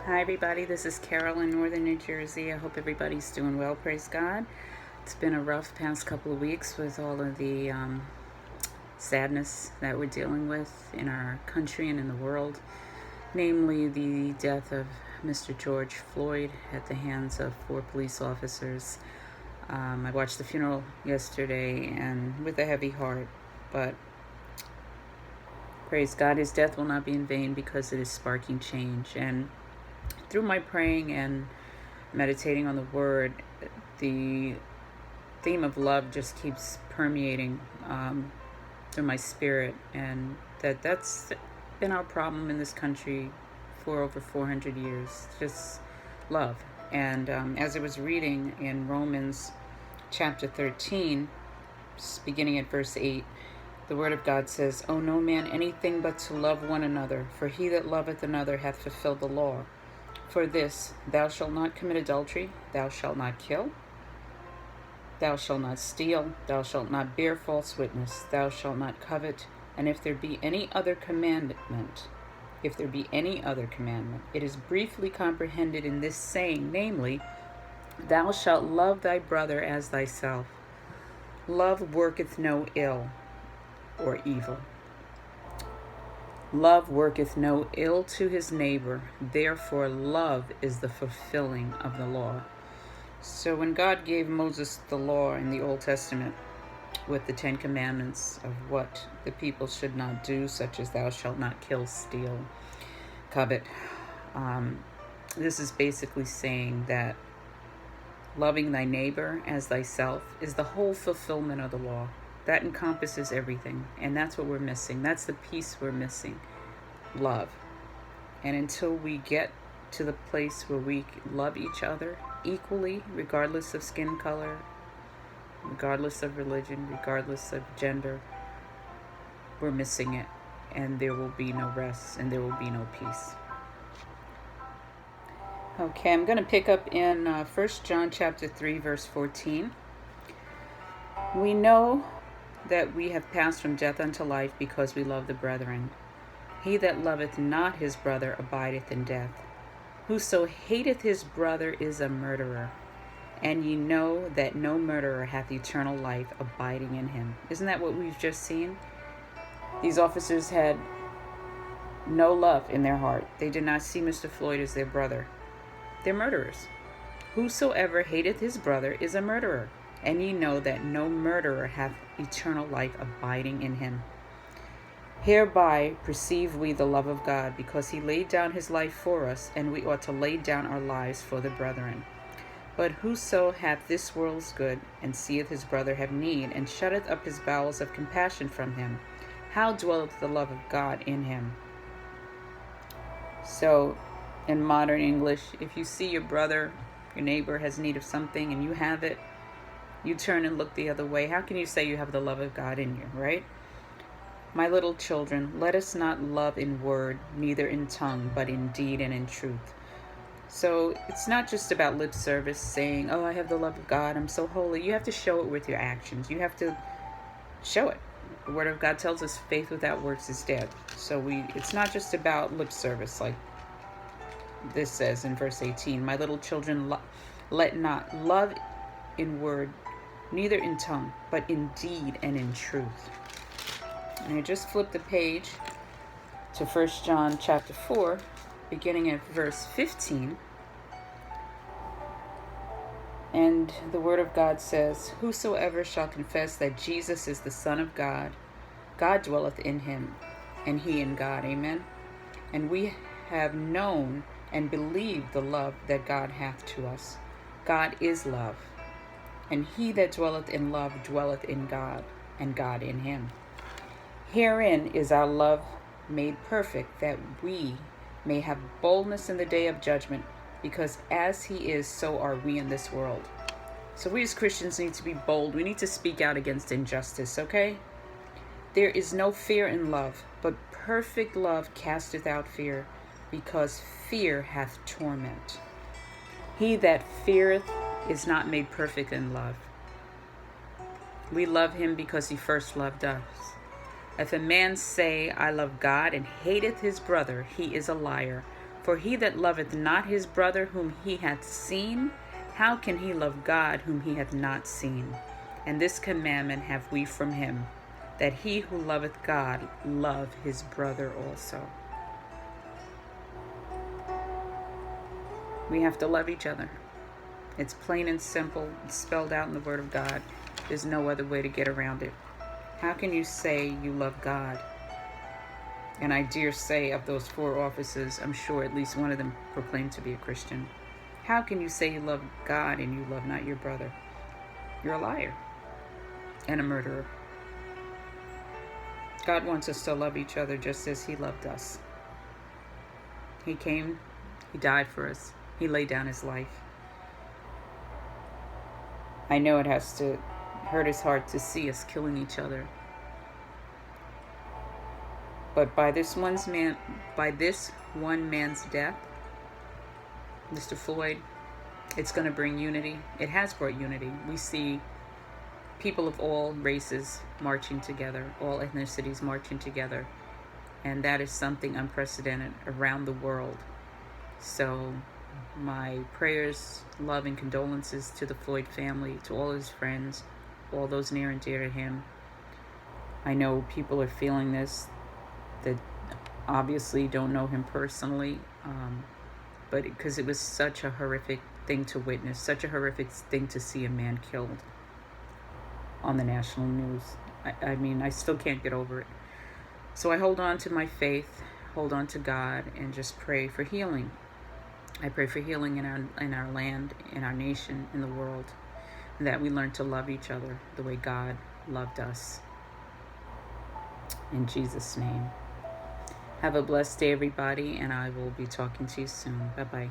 Hi everybody, this is Carol in Northern New Jersey. I hope everybody's doing well, praise God. It's been a rough past couple of weeks with all of the sadness that we're dealing with in our country and in the world, namely the death of Mr. George Floyd at the hands of 4 police officers. I watched the funeral yesterday and with a heavy heart, but praise God, his death will not be in vain because it is sparking change. And through my praying and meditating on the word, the theme of love just keeps permeating through my spirit, and that's been our problem in this country for over 400 years, just love. And as I was reading in Romans chapter 13, beginning at verse 8, the word of God says, "Owe no man anything but to love one another, for he that loveth another hath fulfilled the law. For this, thou shalt not commit adultery, thou shalt not kill, thou shalt not steal, thou shalt not bear false witness, thou shalt not covet. And if there be any other commandment, it is briefly comprehended in this saying, namely, thou shalt love thy brother as thyself. Love worketh no ill or evil. Love worketh no ill to his neighbor. Therefore, love is the fulfilling of the law." So when God gave Moses the law in the Old Testament with the 10 commandments of what the people should not do, such as thou shalt not kill, steal, covet, this is basically saying that loving thy neighbor as thyself is the whole fulfillment of the law. That encompasses everything, and that's what we're missing. That's the piece we're missing, love. And until we get to the place where we love each other equally, regardless of skin color, regardless of religion, regardless of gender, we're missing it, and there will be no rest, and there will be no peace. Okay, I'm going to pick up in 1 John chapter 3, verse 14. "We know that we have passed from death unto life because we love the brethren. He that loveth not his brother abideth in death. Whoso hateth his brother is a murderer. And ye know that no murderer hath eternal life abiding in him." Isn't that what we've just seen? These officers had no love in their heart. They did not see Mr. Floyd as their brother. They're murderers. "Whosoever hateth his brother is a murderer. And ye know that no murderer hath eternal life abiding in him. Hereby perceive we the love of God, because he laid down his life for us, and we ought to lay down our lives for the brethren. But whoso hath this world's good, and seeth his brother have need, and shutteth up his bowels of compassion from him, how dwelleth the love of God in him?" So, in modern English, if you see your brother, your neighbor has need of something, and you have it, you turn and look the other way. How can you say you have the love of God in you, right? "My little children, let us not love in word, neither in tongue, but in deed and in truth." So it's not just about lip service, saying, "Oh, I have the love of God, I'm so holy." You have to show it with your actions. You have to show it. The Word of God tells us faith without works is dead. So it's not just about lip service, like this says in verse 18, "My little children, let not love in word, neither in tongue, but in deed and in truth." And I just flipped the page to 1 John chapter 4, beginning at verse 15. And the word of God says, "Whosoever shall confess that Jesus is the Son of God, God dwelleth in him, and he in God." Amen. "And we have known and believed the love that God hath to us. God is love. And he that dwelleth in love dwelleth in God, and God in him. Herein is our love made perfect, that we may have boldness in the day of judgment, because as he is, so are we in this world." So we as Christians need to be bold. We need to speak out against injustice, okay? "There is no fear in love, but perfect love casteth out fear, because fear hath torment. He that feareth is not made perfect in love." We love him because he first loved us. If a man say, "I love God," and hateth his brother, he is a liar. For he that loveth not his brother whom he hath seen, how can he love God whom he hath not seen? And this commandment have we from him, that he who loveth God love his brother also. We have to love each other. It's plain and simple. It's spelled out in the Word of God. There's no other way to get around it. How can you say you love God? And I dare say of those 4 officers, I'm sure at least one of them proclaimed to be a Christian. How can you say you love God and you love not your brother? You're a liar and a murderer. God wants us to love each other just as he loved us. He came, he died for us. He laid down his life. I know it has to hurt his heart to see us killing each other. But by this one man's death, Mr. Floyd, it's going to bring unity. It has brought unity. We see people of all races marching together, all ethnicities marching together. And that is something unprecedented around the world. So my prayers, love, and condolences to the Floyd family, to all his friends, all those near and dear to him. I know people are feeling this that obviously don't know him personally, but because it was such a horrific thing to witness, such a horrific thing to see a man killed on the national news. I mean, I still can't get over it. So I hold on to my faith, hold on to God, and just pray for healing. I pray for healing in our land, in our nation, in the world, and that we learn to love each other the way God loved us. In Jesus' name. Have a blessed day, everybody, and I will be talking to you soon. Bye-bye.